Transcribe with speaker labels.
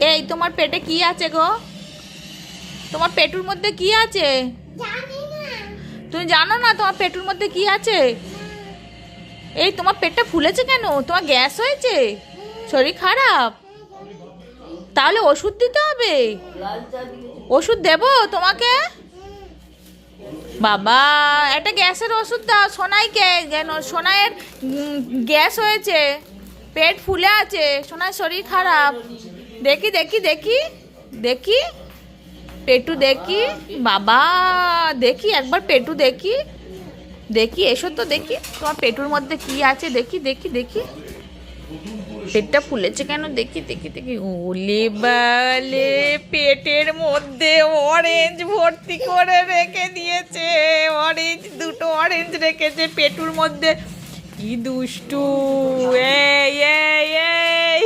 Speaker 1: এই তোমার পেটে কি আছে গো? তোমার পেটুর মধ্যে কি আছে? তুমি জানো না তোমার পেটুর মধ্যে কি আছে? এই তোমার পেটটা ফুলেছে কেন? তোমার গ্যাস হয়েছে? শরীর খারাপ? তাহলে ওষুধ দিতে হবে। ওষুধ দেবো তোমাকে? বাবা, একটা গ্যাসের ওষুধ দাও সোনাইকে। যেন সোনাইয়ের গ্যাস হয়েছে, পেট ফুলে আছে, সোনার শরীর খারাপ। দেখি দেখি দেখি দেখি পেটু দেখি। বাবা, দেখি একবার পেটু দেখি। দেখি এসো তো দেখি তোমার পেটুর মধ্যে কি আছে। দেখি দেখি দেখি পেটটা ফুলেছে কেন? দেখি দেখি দেখি। ওলে বালে, পেটের মধ্যে অরেঞ্জ ভর্তি করে রেখে দিয়েছে। অরেঞ্জ, দুটো অরেঞ্জ রেখেছে পেটুর মধ্যে। কি দুষ্টু! এই এই এই